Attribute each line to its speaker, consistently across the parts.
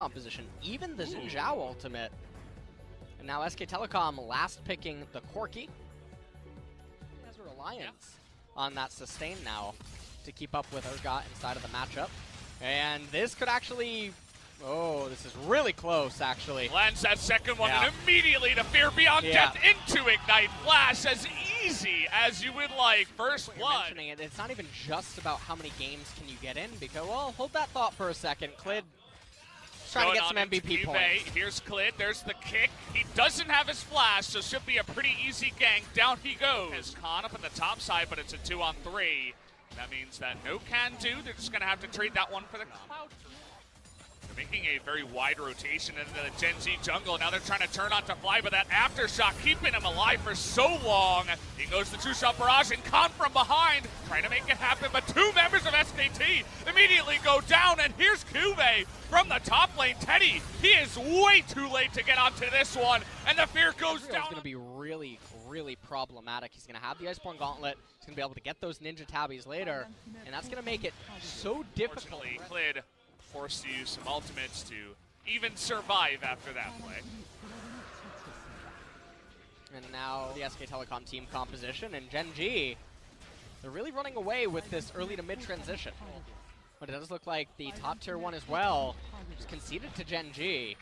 Speaker 1: composition, even the Zhao ultimate. And now SK Telecom last picking the Corki. He has a reliance on that sustain now to keep up with Urgot inside of the matchup. And this could actually... Oh, this is really close, actually.
Speaker 2: Lands that second one, and immediately the Fear Beyond Death into Ignite Flash, as easy as you would like. First blood.
Speaker 1: It's not even just about how many games can you get in, because, well, hold that thought for a second. Clid trying to get some MVP points.
Speaker 2: Here's Clid, there's the kick. He doesn't have his flash, so should be a pretty easy gank. Down he goes. His Khan up in the top side, but it's a 2-on-3. That means that no can do. They're just going to have to trade that one for the Cloud. They're making a very wide rotation into the Gen.G jungle. Now they're trying to turn on to Fly, but that aftershock keeping him alive for so long. He goes to two-shot barrage, and Khan from behind trying to make it happen, but two members of SKT immediately go down, and here's Cuvee from the top lane. Teddy, he is way too late to get onto this one, and the Fear goes down.
Speaker 1: It's going to be really, really problematic. He's going to have the Iceborne Gauntlet. He's going to be able to get those Ninja Tabbies later, and that's going to make it so difficult.
Speaker 2: Clid forced to use some ultimates to even survive after that play.
Speaker 1: And now the SK Telecom team composition, and Gen.G, they're really running away with this early to mid transition. But it does look like the top tier one as well is conceded to Gen.G.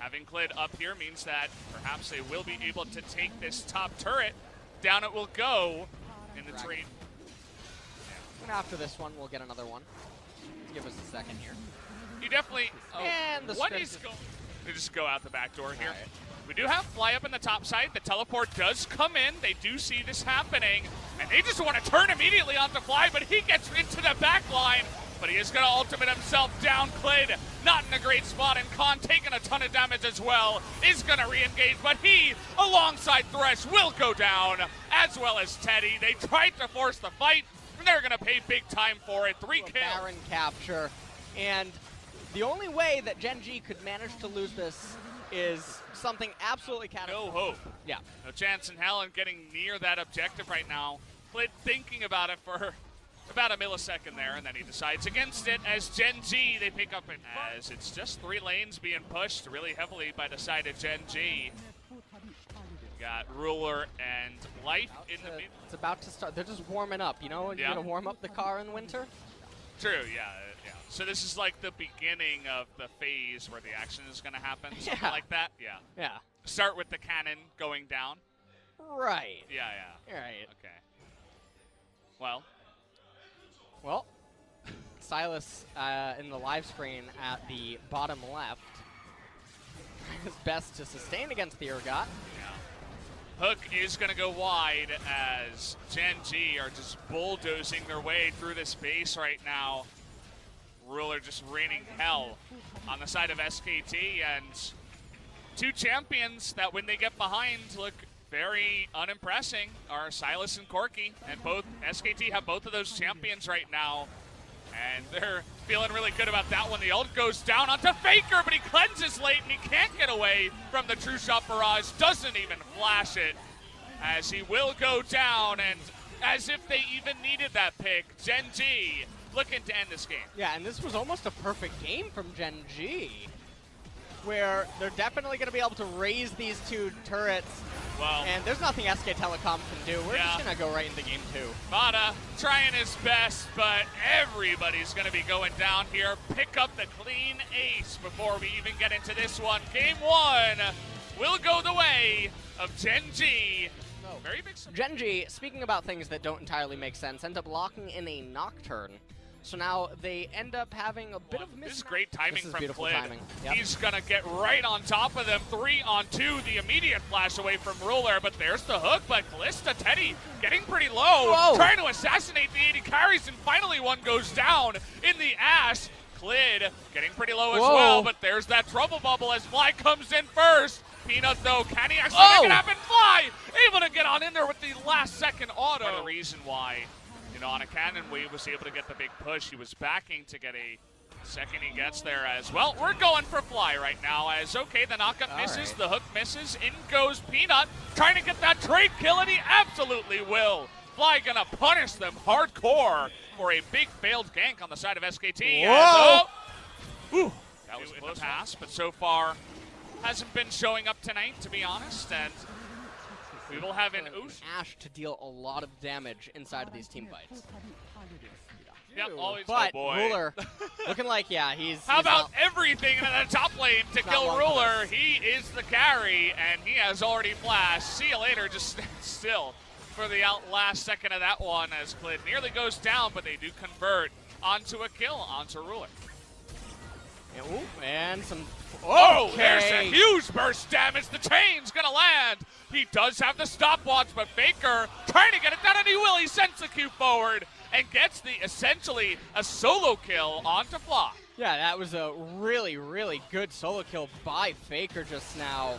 Speaker 2: Having Clid up here means that perhaps they will be able to take this top turret. Down it will go in the trade.
Speaker 1: And after this one, we'll get another one. Give us a second here.
Speaker 2: You definitely... Oh,
Speaker 1: and the
Speaker 2: what is going... They just go out the back door here.
Speaker 1: Right.
Speaker 2: We do have Fly up in the top side. The teleport does come in. They do see this happening. And they just want to turn immediately onto Fly, but he gets into the back line. But he is going to ultimate himself down. Clid not in a great spot, and Khan taking a ton of damage as well. Is going to re-engage, but he, alongside Thresh, will go down, as well as Teddy. They tried to force the fight. They're going to pay big time for it. 3 kills.
Speaker 1: Baron capture. And the only way that Gen.G could manage to lose this is something absolutely catastrophic.
Speaker 2: No hope.
Speaker 1: Yeah.
Speaker 2: No chance in hell in getting near that objective right now. Clid thinking about it for about a millisecond there, and then he decides against it as Gen.G, they pick up it. As it's just 3 lanes being pushed really heavily by the side of Gen.G. Got Ruler and Life in the mid.
Speaker 1: It's about to start. They're just warming up, you know? You're going to warm up the car in winter?
Speaker 2: True, yeah. So this is like the beginning of the phase where the action is going to happen, something like that? Yeah.
Speaker 1: Yeah.
Speaker 2: Start with the cannon going down?
Speaker 1: Right.
Speaker 2: Yeah.
Speaker 1: Right.
Speaker 2: Okay. Well,
Speaker 1: Silas in the live screen at the bottom left. His best to sustain against the Urgot.
Speaker 2: Hook is going to go wide as Gen.G are just bulldozing their way through this base right now. Ruler just raining hell on the side of SKT, and 2 champions that when they get behind look very unimpressing are Silas and Corki, and both SKT have both of those champions right now, and they're feeling really good about that one. The ult goes down onto Faker, but he cleanses late and he can't get away from the true shot barrage. Doesn't even flash it as he will go down, and as if they even needed that pick, Gen.G looking to end this game.
Speaker 1: Yeah, and this was almost a perfect game from Gen.G, where they're definitely going to be able to raise these 2 turrets.
Speaker 2: Well,
Speaker 1: and there's nothing SK Telecom can do. We're just going to go right into game 2.
Speaker 2: Bada trying his best, but everybody's going to be going down here. Pick up the clean ace before we even get into this one. Game 1 will go the way of Gen.G. Very big.
Speaker 1: Gen.G, speaking about things that don't entirely make sense, end up locking in a Nocturne. So now they end up having a bit of
Speaker 2: This is great timing from Clid.
Speaker 1: Yep.
Speaker 2: He's going to get right on top of them. 3-on-2, the immediate flash away from Ruler, but there's the hook. But Kalista, Teddy getting pretty low, trying to assassinate the 80 carries, and finally one goes down in the ash. Clid getting pretty low as well, but there's that trouble bubble as Fly comes in first. Peanut, though, can he actually make it happen? Fly able to get on in there with the last second auto. The reason why, on a cannon wave was able to get the big push. He was backing to get a second. He gets there as well. We're going for Fly right now as, okay, the knockup misses, the hook misses, in goes Peanut, trying to get that trade kill, and he absolutely will. Fly gonna punish them hardcore for a big failed gank on the side of SKT.
Speaker 1: Whoa!
Speaker 2: Ooh, That was in the past, but so far hasn't been showing up tonight, to be honest, and we will have an
Speaker 1: Ash to deal a lot of damage inside of these team fights.
Speaker 2: Yep, always.
Speaker 1: But
Speaker 2: oh boy.
Speaker 1: Ruler looking like, yeah,
Speaker 2: How about everything in the top lane to kill Ruler? He is the carry, and he has already flashed. See you later, just stand still for the last second of that one as Clid nearly goes down, but they do convert onto a kill onto Ruler.
Speaker 1: And some.
Speaker 2: Oh, there's a huge burst damage. The chain's gonna land. He does have the stopwatch, but Faker trying to get it done, and he will. He sends the Q forward and gets the essentially a solo kill onto Fly.
Speaker 1: Yeah, that was a really, really good solo kill by Faker just now.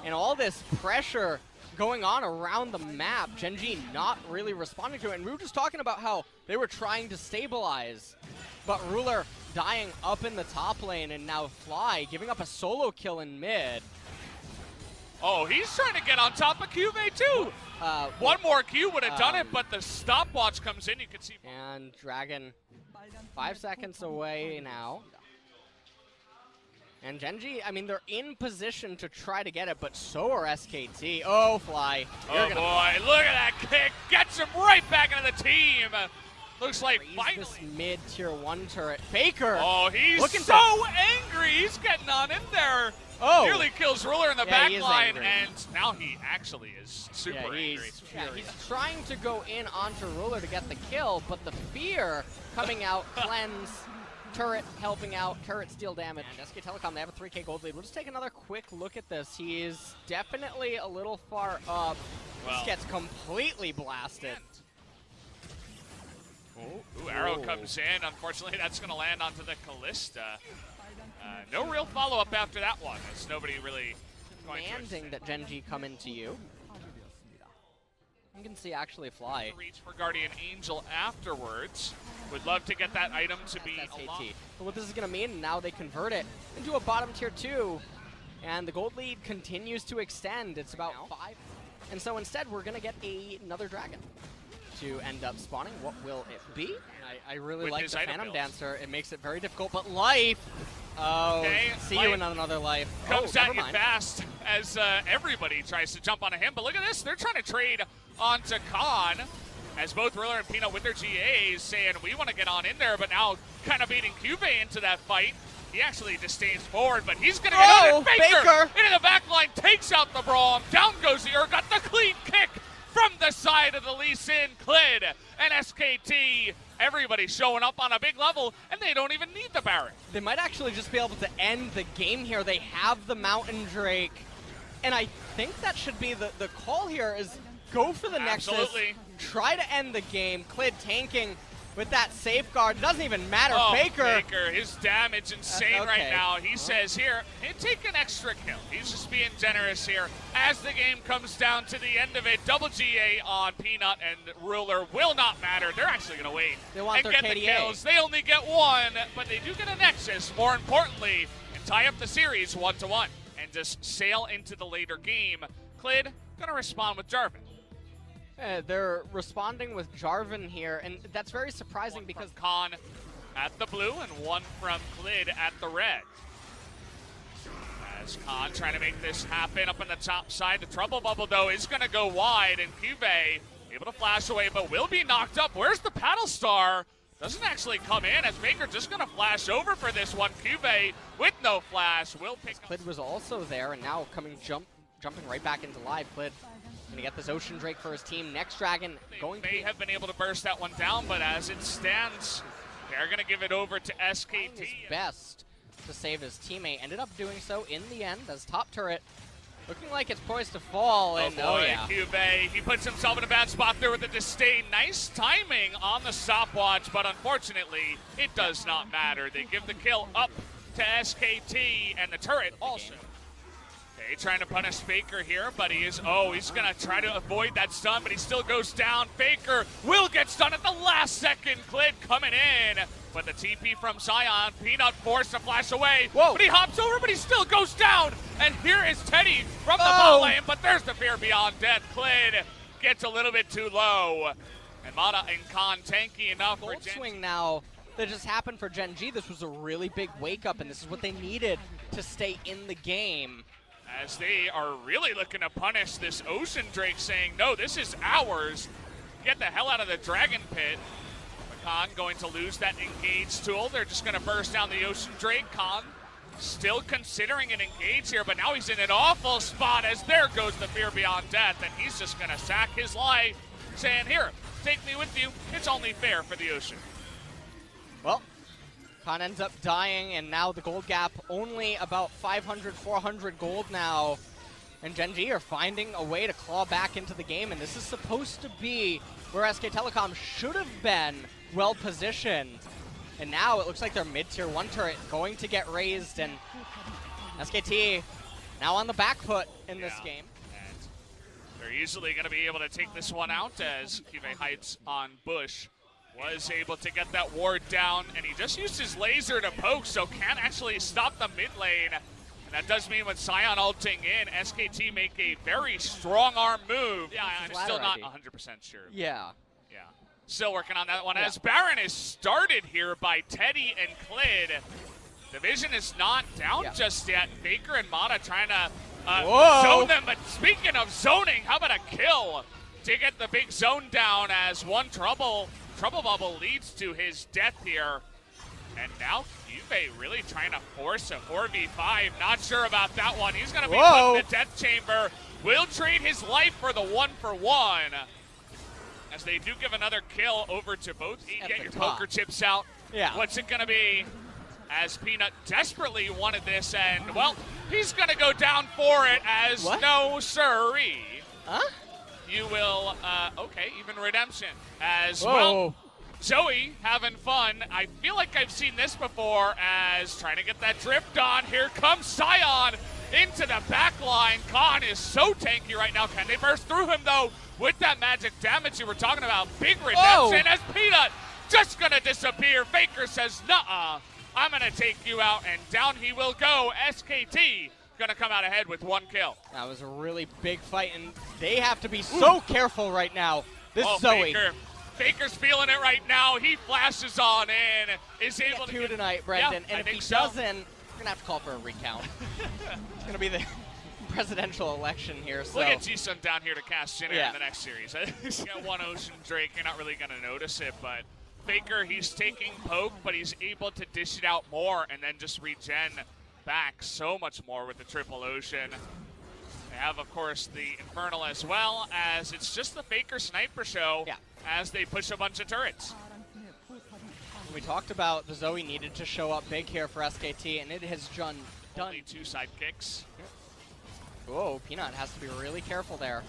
Speaker 1: And all this pressure going on around the map, Gen.G not really responding to it. And we were just talking about how they were trying to stabilize, but Ruler dying up in the top lane, and now Fly giving up a solo kill in mid.
Speaker 2: Oh, he's trying to get on top of Cuvee too. One more Q would have done it, but the stopwatch comes in. You can see.
Speaker 1: And Dragon 5 seconds away now. And Gen.G, I mean, they're in position to try to get it, but so are SKT. Oh, Fly.
Speaker 2: Oh boy, look at that kick. Gets him right back into the team. Looks like finally.
Speaker 1: This mid-tier 1 turret. Faker.
Speaker 2: Oh, he's so angry. He's getting on in there.
Speaker 1: Oh.
Speaker 2: Nearly kills Ruler in the back line, and now he actually is super angry.
Speaker 1: He's trying to go in onto Ruler to get the kill, but the fear coming out, cleanse, turret helping out, turret steal damage. And SK Telecom, they have a 3K gold lead. We'll just take another quick look at this. He is definitely a little far up. Well, this gets completely blasted.
Speaker 2: Ooh, arrow comes in. Unfortunately, that's going to land onto the Callista. No real follow-up after that one, as nobody really
Speaker 1: demanding that Gen.G come into you. You can see actually Fly.
Speaker 2: Reach for Guardian Angel afterwards. Would love to get that item to be
Speaker 1: SKT. But what this is going to mean, now they convert it into a bottom tier 2, and the gold lead continues to extend. It's about 5. And so instead, we're going to get another dragon to end up spawning. What will it be? I really like the Phantom Dancer. It makes it very difficult, but life. Oh, okay, see you in another life.
Speaker 2: Comes at you fast as everybody tries to jump onto him. But look at this. They're trying to trade onto Khan as both Ruler and Peanut with their GAs saying, we want to get on in there, but now kind of beating Cuvee into that fight. He actually disdains forward, but he's going to get on it. Faker into the back line, takes out the Braum. Down goes the got the clean kick from the side of the Lee Sin. Clid and SKT, everybody showing up on a big level, and they don't even need the Baron.
Speaker 1: They might actually just be able to end the game here. They have the Mountain Drake, and I think that should be the call here is go for the Nexus, try to end the game. Clid tanking with that safeguard. It doesn't even matter.
Speaker 2: Faker, his damage insane right now. He says here, hey, take an extra kill. He's just being generous here. As the game comes down to the end of it, double GA on Peanut and Ruler will not matter. They're actually going to wait and get the kills. They only get one, but they do get a Nexus, more importantly, and tie up the series 1-1 and just sail into the later game. Clid going to respond with Jarvan.
Speaker 1: They're responding with Jarvan here, and that's very surprising because
Speaker 2: Khan at the blue and one from Clid at the red. As Khan trying to make this happen up on the top side. The trouble bubble, though, is going to go wide, and Cuvee able to flash away, but will be knocked up. Where's the Paddle Star? Doesn't actually come in, as Baker just going to flash over for this one. Cuvee with no flash will pick up.
Speaker 1: Clid was also there, and now jumping right back into live. Clid going to get this Ocean Drake for his team. Next Dragon going to
Speaker 2: have been able to burst that one down, but as it stands, they're going to give it over to SKT.
Speaker 1: His best to save his teammate. Ended up doing so in the end as top turret looking like it's poised to fall. And
Speaker 2: Cuvee, he puts himself in a bad spot there with the disdain. Nice timing on the stopwatch, but unfortunately, it does not matter. They give the kill up to SKT, and the turret also. Okay, trying to punish Faker here, but he's going to try to avoid that stun, but he still goes down. Faker will get stunned at the last second. Clid coming in, but the TP from Sion, Peanut forced to flash away.
Speaker 1: Whoa.
Speaker 2: But he hops over, but he still goes down. And here is Teddy from the bot lane, but there's the fear beyond death. Clid gets a little bit too low. And Mata and Khan tanky enough for
Speaker 1: Swing now that just happened for Gen.G. This was a really big wake-up, and this is what they needed to stay in the game.
Speaker 2: As they are really looking to punish this Ocean Drake, saying, no, this is ours. Get the hell out of the Dragon Pit. Khan going to lose that engage tool. They're just going to burst down the Ocean Drake. Khan still considering an engage here, but now he's in an awful spot as there goes the Fear Beyond Death, and he's just going to sack his life, saying, here, take me with you. It's only fair for the Ocean.
Speaker 1: Well, Khan ends up dying, and now the gold gap only about 500, 400 gold now. And Gen.G are finding a way to claw back into the game, and this is supposed to be where SK Telecom should have been well positioned. And now it looks like their mid-tier 1 turret going to get raised, and SKT now on the back foot in this game.
Speaker 2: And they're easily going to be able to take this one out as Kive hides on Bush. Was able to get that ward down, and he just used his laser to poke, so can't actually stop the mid lane. And that does mean with Sion ulting in, SKT make a very strong arm move. Yeah, I'm still not 100% sure.
Speaker 1: Yeah.
Speaker 2: Yeah. Still working on that one. As Baron is started here by Teddy and Klid. The vision is not down just yet. Faker and Mata trying to zone them, but speaking of zoning, how about a kill to get the big zone down as one Trouble Bubble leads to his death here. And now Juve really trying to force a 4v5. Not sure about that one. He's going to be put in the death chamber. Will trade his life for the 1-for-1. As they do give another kill over to both. Get your poker chips out.
Speaker 1: Yeah.
Speaker 2: What's it going to be? As Peanut desperately wanted this, and, well, he's going to go down for it as no siree.
Speaker 1: Huh?
Speaker 2: You will, okay, even redemption. As, well, Zoe having fun. I feel like I've seen this before as trying to get that drift on. Here comes Sion into the back line. Khan is so tanky right now. Can they burst through him, though, with that magic damage you were talking about? Big redemption as Peanut just going to disappear. Faker says, nuh-uh, I'm going to take you out, and down he will go. SKT going to come out ahead with 1 kill.
Speaker 1: That was a really big fight, and they have to be so careful right now. This Zoe.
Speaker 2: Faker's feeling it right now. He flashes on in, is able to
Speaker 1: get tonight, Brendan.
Speaker 2: Yeah,
Speaker 1: and if he doesn't, we're going to have to call for a recount. It's going to be the presidential election here. So.
Speaker 2: We'll get G-Sun down here to cast Jinner in the next series. He's got 1 Ocean Drake. You're not really going to notice it, but Faker, he's taking poke, but he's able to dish it out more and then just regen back so much more with the triple Ocean. They have, of course, the Infernal as well, as it's just the Faker sniper show as they push a bunch of turrets.
Speaker 1: We talked about the Zoe needed to show up big here for SKT, and it has done.
Speaker 2: Only 2 sidekicks.
Speaker 1: Whoa, Peanut has to be really careful there.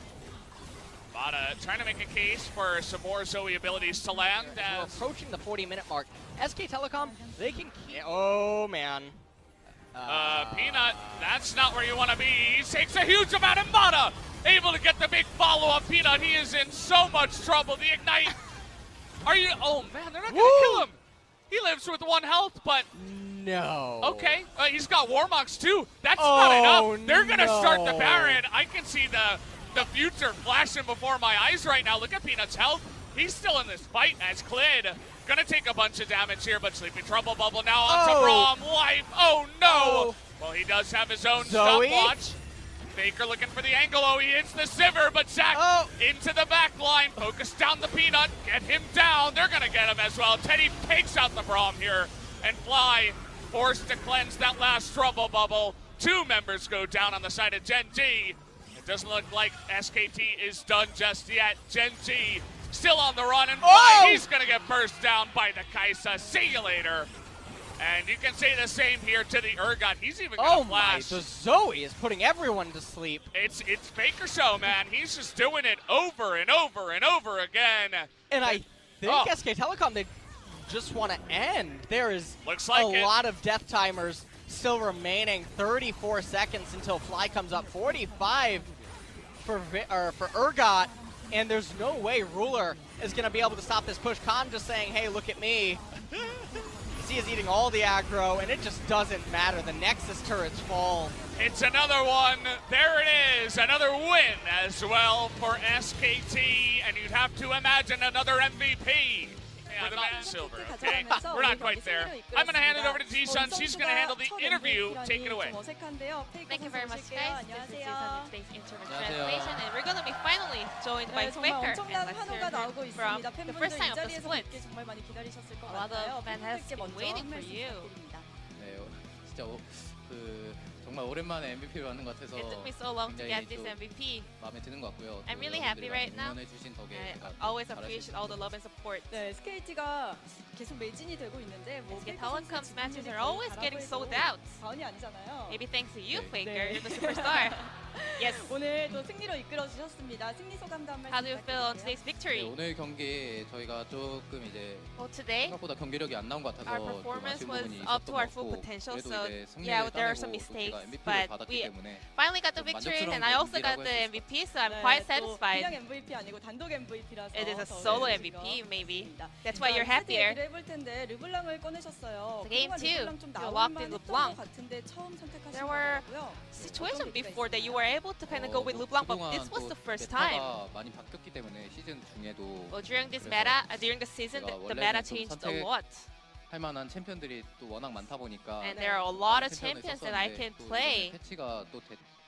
Speaker 2: Mata trying to make a case for some more Zoe abilities to land.
Speaker 1: We're approaching the 40-minute mark. SK Telecom, they can keep... Oh, man.
Speaker 2: Peanut, that's not where you want to be. He takes a huge amount of Mata. Able to get the big follow-up. Peanut, he is in so much trouble. The Ignite. Are you... Oh, man, they're not going to kill him. He lives with 1 health, but...
Speaker 1: No.
Speaker 2: Okay, he's got Warmox, too. That's not enough. They're going to start the Baron. I can see the future flashing before my eyes right now. Look at Peanut's health. He's still in this fight as Klid gonna take a bunch of damage here, but Sleeping Trouble Bubble now onto Braum. Life. Oh no! Well, he does have his own stopwatch. Faker looking for the angle. Oh, he hits the Sivir, but Zach into the back line. Focus down the Peanut. Get him down. They're gonna get him as well. Teddy takes out the Braum here, and Fly forced to cleanse that last Trouble Bubble. 2 members go down on the side of Gen.G. Doesn't look like SKT is done just yet. Gen.G still on the run, and he's going to get burst down by the Kaisa. See you later. And you can say the same here to the Urgot. He's even going to flash.
Speaker 1: The Zoe is putting everyone to sleep.
Speaker 2: It's Faker Show, man. He's just doing it over and over and over again.
Speaker 1: And I think SK Telecom, they just want to end. There is a lot of death timers still remaining. 34 seconds until Fly comes up. 45 for Urgot, and there's no way Ruler is going to be able to stop this push. Khan just saying, hey, look at me. Z is eating all the aggro, and it just doesn't matter. The Nexus turrets fall.
Speaker 2: It's another one. There it is. Another win as well for SKT, and you'd have to imagine another MVP. for the men in silver, okay? We're not quite there. I'm going to hand it over to Ji-Sun. She's going to handle the interview. Take it away.
Speaker 3: Thank you very much, guys. This is Ji-Sun with today's interview translation, and we're going to be finally joined by Faker. And let's hear from the first time of the split. A lot of fans have been waiting for you.
Speaker 4: 네, 진짜 정말 오랜만에 MVP를 하는 것 같아서
Speaker 3: It took me so long to get this MVP.
Speaker 4: 마음에 드는 것 같고요.
Speaker 3: I'm really happy right now.
Speaker 4: 응원해주신 덕에
Speaker 3: I always appreciate all the love and support.
Speaker 5: 네, SKT가 계속 매진이 되고 있는데 뭐
Speaker 3: SK Telecom's matches are always getting sold out.
Speaker 5: 과언이 아니잖아요.
Speaker 3: Maybe thanks to you,
Speaker 4: 네.
Speaker 3: Faker. You're the superstar. Yes.
Speaker 5: 오늘 또 승리로 이끌어 주셨습니다. 승리 소감도 한 말씀
Speaker 3: How do you feel on today's
Speaker 4: 네,
Speaker 3: victory?
Speaker 4: 오늘 경기 저희가 조금 이제
Speaker 3: Well, today
Speaker 4: 생각보다 경기력이 안 나온 것 같아서
Speaker 3: our
Speaker 4: 좀
Speaker 3: performance
Speaker 4: 아쉬운
Speaker 3: was
Speaker 4: 부분이
Speaker 3: up to
Speaker 4: 있었던
Speaker 3: our
Speaker 4: 것
Speaker 3: full
Speaker 4: 같고
Speaker 3: potential.
Speaker 4: 그래도
Speaker 3: So
Speaker 4: 이제 승리를
Speaker 3: yeah, there are some
Speaker 4: 따내고
Speaker 3: mistakes,
Speaker 4: 제가 MVP를
Speaker 3: but
Speaker 4: 받았기
Speaker 3: we
Speaker 4: 때문에
Speaker 3: finally got the
Speaker 4: 좀
Speaker 3: victory,
Speaker 4: 만족스러운
Speaker 3: and I also got
Speaker 4: 경기라고
Speaker 3: the
Speaker 4: 할수
Speaker 3: MVP. So I'm quite
Speaker 5: 또
Speaker 3: satisfied.
Speaker 5: 그냥 MVP 아니고 단독 MVP라서
Speaker 3: It is a solo MVP, maybe. That's why you're
Speaker 5: 세트
Speaker 3: happier.
Speaker 5: 얘기를 해볼 텐데 르블랑을 꺼내셨어요.
Speaker 3: The game
Speaker 5: 그동안
Speaker 3: two,
Speaker 5: 르블랑 좀
Speaker 3: you locked in
Speaker 5: 나올만 했던
Speaker 3: LeBlanc.
Speaker 5: 것 같은데 처음 선택하신
Speaker 3: There were
Speaker 5: 거고요.
Speaker 3: Situations before that you were able to kind of go with LeBlanc, but this was the first time.
Speaker 4: 메타가 많이 바뀌었기 때문에 시즌 중에도
Speaker 3: Well, during this
Speaker 4: 그래서
Speaker 3: meta, during the season,
Speaker 4: 제가
Speaker 3: the meta
Speaker 4: 원래는 좀
Speaker 3: changed a
Speaker 4: 선택-
Speaker 3: lot,
Speaker 4: 할 만한 챔피언들이 또 워낙 많다 보니까
Speaker 3: and there are a lot of
Speaker 4: 챔피언을
Speaker 3: champions that I
Speaker 4: 썼었는데
Speaker 3: can
Speaker 4: 또
Speaker 3: play.
Speaker 4: 패치가 또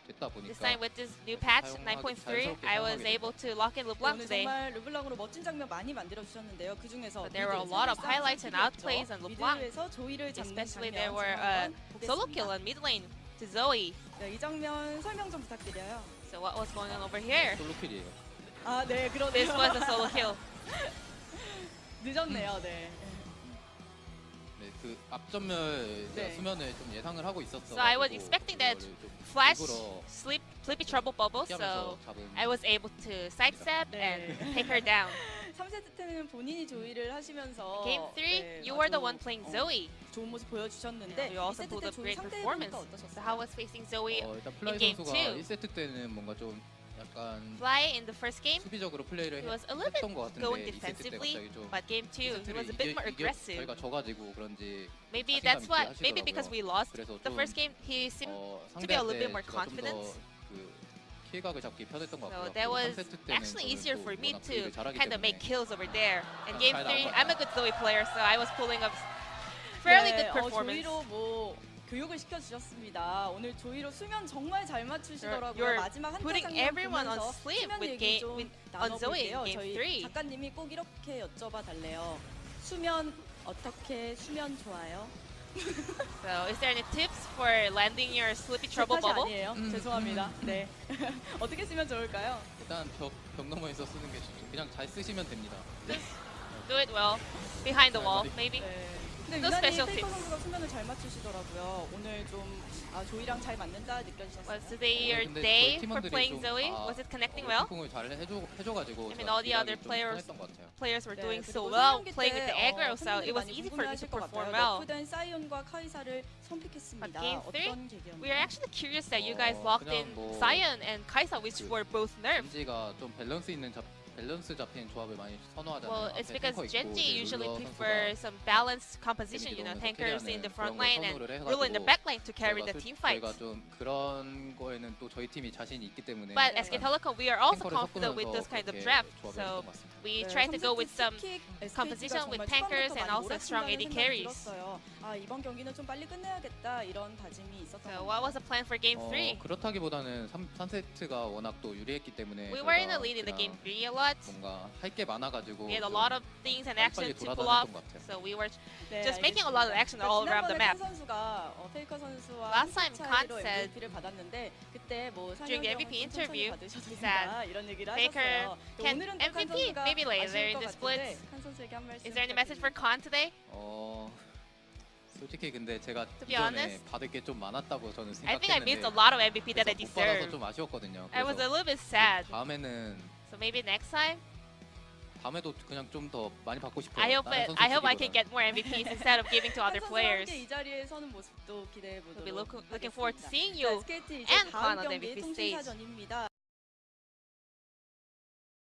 Speaker 4: 됐다 보니까
Speaker 3: This time with this new patch
Speaker 4: 사용하기
Speaker 3: 9.3,
Speaker 4: 자연스럽게
Speaker 3: I was
Speaker 4: 사용하게
Speaker 3: able to lock in LeBlanc
Speaker 5: 오늘
Speaker 3: today.
Speaker 5: 정말 르블랑으로 멋진 장면 많이 만들어 주셨는데요. 그 중에서
Speaker 3: But there were a lot of highlights and outplays on LeBlanc.
Speaker 5: 미드에서 조이를 잡는
Speaker 3: Especially
Speaker 5: 장면
Speaker 3: there were
Speaker 5: 한번
Speaker 3: solo
Speaker 5: 보겠습니다.
Speaker 3: kill on mid lane to Zoe.
Speaker 5: 네, 이 장면 설명 좀 부탁드려요.
Speaker 3: So what was going on over here?
Speaker 4: 솔로킬이에요.
Speaker 5: 아, 네, 그러네요.
Speaker 3: This was a solo kill.
Speaker 5: 늦었네요, 네.
Speaker 4: 네, 그 앞전멸
Speaker 5: 네.
Speaker 4: 수면을 좀 예상을 하고 있었어.
Speaker 3: So I was expecting that Flash Flippy Trouble Bubble, so I was able to sidestep and take her down.
Speaker 5: 3세트 때는 본인이 조이를 하시면서
Speaker 3: Game 3, you were the one playing Zoe.
Speaker 5: 좋은 모습 보여주셨는데
Speaker 3: You also
Speaker 5: 2세트
Speaker 3: pulled
Speaker 5: 때
Speaker 3: a
Speaker 5: 조이
Speaker 3: great
Speaker 5: 상대
Speaker 3: performance.
Speaker 5: 해보니까
Speaker 3: So
Speaker 5: 어떠셨어요?
Speaker 3: how was facing Zoe
Speaker 4: 일단 플라이
Speaker 3: in game
Speaker 4: 선수가
Speaker 3: 2?
Speaker 4: 1세트 때는 뭔가 좀 약간
Speaker 3: Fly in the first game?
Speaker 4: 수비적으로 플레이를
Speaker 3: He was a little bit
Speaker 4: 했던 것 같은데
Speaker 3: going
Speaker 4: 2세트 때
Speaker 3: defensively,
Speaker 4: 갑자기 좀
Speaker 3: but game 2, he was a bit more aggressive.
Speaker 4: 저희가 져가지고 그런지
Speaker 3: Maybe
Speaker 4: 자신감
Speaker 3: that's
Speaker 4: 있게
Speaker 3: why,
Speaker 4: 하시더라고요.
Speaker 3: maybe because we lost
Speaker 4: 그래서
Speaker 3: the
Speaker 4: 좀
Speaker 3: first game, he seemed to be a
Speaker 4: 상대할
Speaker 3: little bit
Speaker 4: 때
Speaker 3: more
Speaker 4: 제가
Speaker 3: confident.
Speaker 4: 좀더그 킬각을 잡기 편했던 것
Speaker 3: So
Speaker 4: 같고요.
Speaker 3: that was
Speaker 4: 3세트 때는
Speaker 3: actually
Speaker 4: 저는
Speaker 3: easier
Speaker 4: 또
Speaker 3: for me
Speaker 4: 워낙
Speaker 3: to
Speaker 4: 플레이를 잘하기
Speaker 3: kind of make
Speaker 4: 때문에
Speaker 3: kills over there. In game
Speaker 4: 잘
Speaker 3: 3,
Speaker 4: 나온
Speaker 3: I'm a good Zoe player, so I was pulling up fairly good performance.
Speaker 5: 조이로 뭐 교육을 시켜주셨습니다. 오늘 조이로 수면 정말 잘 맞추시더라고요.
Speaker 3: You're
Speaker 5: 마지막 한타
Speaker 3: putting
Speaker 5: 장면
Speaker 3: everyone on
Speaker 5: 보면서
Speaker 3: sleep
Speaker 5: 수면
Speaker 3: with
Speaker 5: 얘기 좀
Speaker 3: on Zoe in
Speaker 5: 나눠볼게요.
Speaker 3: game
Speaker 5: 저희
Speaker 3: 3.
Speaker 5: 작가님이 꼭 이렇게 여쭤봐 달래요. 수면 어떻게 수면 좋아요?
Speaker 3: So is there any tips for landing your Slippy
Speaker 5: 제
Speaker 3: Trouble
Speaker 5: 탓이
Speaker 3: Bubble?
Speaker 5: 아니에요. 죄송합니다. 네. 어떻게 쓰면 좋을까요?
Speaker 4: 일단 벽 너머에서 쓰는 게 좋죠. 그냥 잘 쓰시면 됩니다.
Speaker 3: Do it well. Behind the wall, maybe.
Speaker 5: 네. 근데
Speaker 3: No
Speaker 5: 유난히
Speaker 3: special
Speaker 5: 페이커
Speaker 3: tips.
Speaker 5: 선수가 수면을 잘 맞추시더라고요. 오늘 좀 조이랑 잘 맞는다 느껴지셨어요?
Speaker 3: Was today your
Speaker 4: 근데
Speaker 3: day
Speaker 4: 저희
Speaker 3: for
Speaker 4: 팀원들이
Speaker 3: playing
Speaker 4: 좀
Speaker 3: Zoe? Was it connecting well?
Speaker 4: 을 잘 해줘가지고
Speaker 3: I mean, all the other
Speaker 4: players
Speaker 3: players
Speaker 4: 것 같아요.
Speaker 3: Players were doing
Speaker 5: 그리고
Speaker 3: so well,
Speaker 5: 성경기
Speaker 3: playing with the
Speaker 5: 때,
Speaker 3: aggro, so it was
Speaker 5: 팬분들이
Speaker 3: easy
Speaker 5: 많이
Speaker 3: for me to
Speaker 5: 궁금해하실 것
Speaker 3: perform
Speaker 5: 같아요.
Speaker 3: well.
Speaker 5: 너프된 사이온과 카이사를 선픽했습니다.
Speaker 3: But game three,
Speaker 5: 어떤 계기였나요?
Speaker 3: We are actually curious that you guys
Speaker 4: 어,
Speaker 3: locked
Speaker 4: 그냥
Speaker 3: in
Speaker 4: 뭐
Speaker 3: Sion and Kaisa, which
Speaker 4: 그
Speaker 3: were both nerfed.
Speaker 4: 겐지가 좀 밸런스 잡힌 조합을 많이 선호하잖아요.
Speaker 3: Well, it's
Speaker 4: 앞에
Speaker 3: because
Speaker 4: 탱커 있고
Speaker 3: Gen.G
Speaker 4: 이제
Speaker 3: usually
Speaker 4: 룰러
Speaker 3: prefer
Speaker 4: 선수가
Speaker 3: some balanced composition, you know,
Speaker 4: 재밌게
Speaker 3: tankers in the
Speaker 4: 캐리하는
Speaker 3: front
Speaker 4: 그런 걸
Speaker 3: line and
Speaker 4: 선호를
Speaker 3: Rule in the
Speaker 4: 해가지고
Speaker 3: back lane to carry the team fight.
Speaker 4: 저희가 좀 그런 거에는 또 저희 팀이 자신이 있기 때문에
Speaker 3: But SK Telecom, we are also
Speaker 4: 탱커를
Speaker 3: confident with this
Speaker 4: 섞으면서
Speaker 3: kind of
Speaker 4: 그렇게
Speaker 3: draft.
Speaker 4: 조합을
Speaker 3: So
Speaker 4: 했던 것 같습니다.
Speaker 3: we tried to go with some composition with tankers and also strong AD carries.
Speaker 5: 이번 경기는 좀 빨리 끝내야겠다 이런 다짐이 있었던
Speaker 3: So
Speaker 5: 것
Speaker 3: what was the plan for game 3?
Speaker 4: 그렇다기보다는 3세트가 워낙 또 유리했기 때문에
Speaker 3: We were in the
Speaker 4: 저희가
Speaker 3: lead in the game
Speaker 4: 그냥
Speaker 3: 3 a lot.
Speaker 4: 뭔가 할 게 많아가지고
Speaker 3: We had a
Speaker 4: 좀
Speaker 3: lot of things and action
Speaker 4: 빨리빨리
Speaker 3: to pull off.
Speaker 4: 돌아다녔던 것 같아요.
Speaker 3: So we were
Speaker 5: 네,
Speaker 3: just making a lot of action all around the
Speaker 5: 지난번에
Speaker 3: map.
Speaker 5: 칸 선수가 페이커 선수와
Speaker 3: Last time
Speaker 5: 차이로
Speaker 3: Khan said
Speaker 5: MVP를 받았는데 그때 뭐
Speaker 3: during the MVP interview,
Speaker 5: 받으셔도
Speaker 3: he
Speaker 5: 된다 이런 얘기를
Speaker 3: Faker
Speaker 5: 하셨어요.
Speaker 3: can
Speaker 5: 오늘은 또칸
Speaker 3: MVP
Speaker 5: 선수가
Speaker 3: maybe later
Speaker 5: 아쉬울
Speaker 3: in
Speaker 5: 것
Speaker 3: the
Speaker 5: 같은데
Speaker 3: splits.
Speaker 5: 칸 선수에게 한 말씀
Speaker 3: Is there any message for Khan today?
Speaker 4: 솔직히 근데 제가
Speaker 3: be
Speaker 4: 이전에
Speaker 3: honest,
Speaker 4: 받을 게 좀 많았다고 저는
Speaker 3: I think I missed a
Speaker 4: 생각했는데
Speaker 3: lot of MVP that I
Speaker 4: 그래서 못 받아서
Speaker 3: deserved.
Speaker 4: 좀 아쉬웠거든요.
Speaker 3: I was a
Speaker 4: 그래서
Speaker 3: little bit sad.
Speaker 4: 다음에는
Speaker 3: So maybe next time,
Speaker 4: 다음에도 그냥 좀 더 많이 받고 싶어요.
Speaker 3: I hope
Speaker 4: 다른
Speaker 3: I can
Speaker 4: 선수
Speaker 3: get more MVPs instead of giving to other
Speaker 5: 칸 선수와
Speaker 3: players.
Speaker 5: 함께 이 자리에 서는 모습도 기대해
Speaker 3: We'll be
Speaker 5: 보도록
Speaker 3: looking forward to
Speaker 5: 하겠습니다.
Speaker 3: seeing
Speaker 5: 자,
Speaker 3: you
Speaker 5: SKT 이제
Speaker 3: and
Speaker 5: 다음
Speaker 3: Khan on the
Speaker 5: 경기
Speaker 3: MVP stage.
Speaker 5: 통신사전입니다.